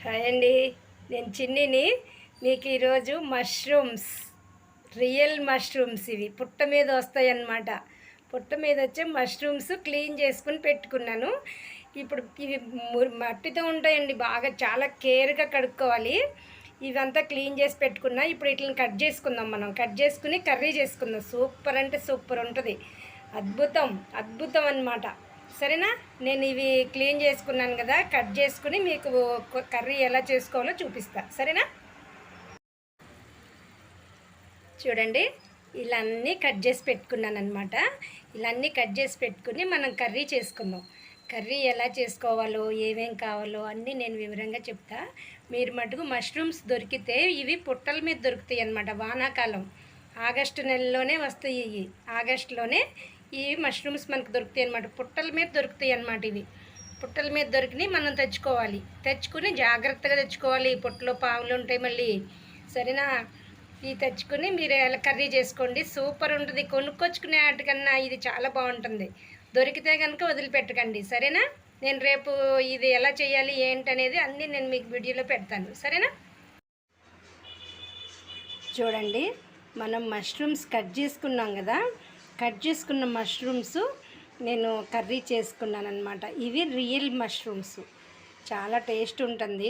Hi అండి, నేను చిన్నిని. మీకు ఈరోజు మష్రూమ్స్, రియల్ మష్రూమ్స్, ఇవి పుట్ట మీద వస్తాయి అన్నమాట. పుట్ట మీద వచ్చే మష్రూమ్స్ క్లీన్ చేసుకుని పెట్టుకున్నాను. ఇప్పుడు ఇవి మట్టితో ఉంటాయండి, బాగా చాలా కేర్గా కడుక్కోవాలి. ఇవంతా క్లీన్ చేసి పెట్టుకున్నా. ఇప్పుడు వీటిని కట్ చేసుకుందాం. మనం కట్ చేసుకుని కర్రీ చేసుకుందాం. సూపర్ అంటే సూపర్ ఉంటుంది. అద్భుతం అద్భుతం అన్నమాట. సరేనా? నేను ఇవి క్లీన్ చేసుకున్నాను కదా, కట్ చేసుకుని మీకు కర్రీ ఎలా చేసుకోవాలో చూపిస్తా. సరేనా? చూడండి, ఇలా అన్నీ కట్ చేసి పెట్టుకున్నాను అనమాట. ఇలా అన్నీ కట్ చేసి పెట్టుకుని మనం కర్రీ చేసుకుందాం. కర్రీ ఎలా చేసుకోవాలో, ఏమేం కావాలో అన్నీ నేను వివరంగా చెప్తా. మీరు మటుకు మష్రూమ్స్ దొరికితే ఇవి పుట్టల మీద దొరుకుతాయి అన్నమాట. వానాకాలం ఆగస్టు నెలలోనే వస్తాయి. ఇవి ఆగస్టులోనే ఈ మష్రూమ్స్ మనకు దొరుకుతాయి అన్నమాట. పుట్టల మీద దొరుకుతాయి అన్నమాట. ఇవి పుట్టల మీద దొరికినాయి, మనం తెచ్చుకోవాలి. తెచ్చుకుని జాగ్రత్తగా తెచ్చుకోవాలి. పుట్టలో పాములు ఉంటాయి మళ్ళీ. సరేనా? ఇవి తెచ్చుకుని మీరు ఎలా కర్రీ చేసుకోండి. సూపర్ ఉంటుంది. కొనుక్కొచ్చుకునే వాటికన్నా ఇది చాలా బాగుంటుంది. దొరికితే కనుక వదిలిపెట్టకండి. సరేనా? నేను రేపు ఇది ఎలా చేయాలి ఏంటనేది అన్నీ నేను మీకు వీడియోలో పెడతాను. సరేనా? చూడండి, మనం మష్రూమ్స్ కట్ చేసుకున్నాం కదా. కట్ చేసుకున్న మష్రూమ్స్ నేను కర్రీ చేసుకున్నాను అనమాట. ఇవి రియల్ మష్రూమ్స్, చాలా టేస్ట్ ఉంటుంది.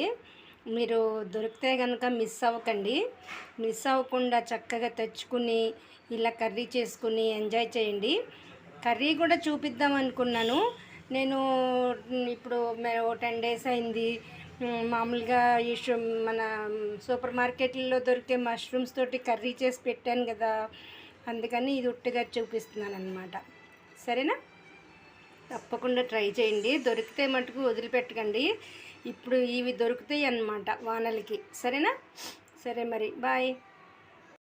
మీరు దొరికితే కనుక మిస్ అవ్వకండి. మిస్ అవ్వకుండా చక్కగా తెచ్చుకుని ఇలా కర్రీ చేసుకుని ఎంజాయ్ చేయండి. కర్రీ కూడా చూపిద్దాం అనుకున్నాను నేను. ఇప్పుడు 10 days అయింది. మామూలుగా ఈ మన సూపర్ మార్కెట్లో దొరికే మష్రూమ్స్ తోటి కర్రీ చేసి పెట్టాను కదా, అందుకని ఇది ఉట్టిగా చూపిస్తున్నాను అనమాట. సరేనా? తప్పకుండా ట్రై చేయండి. దొరికితే మటుకు వదిలిపెట్టకండి. ఇప్పుడు ఇవి దొరుకుతాయి అన్నమాట వానలకి. సరేనా? సరే మరి, బాయ్.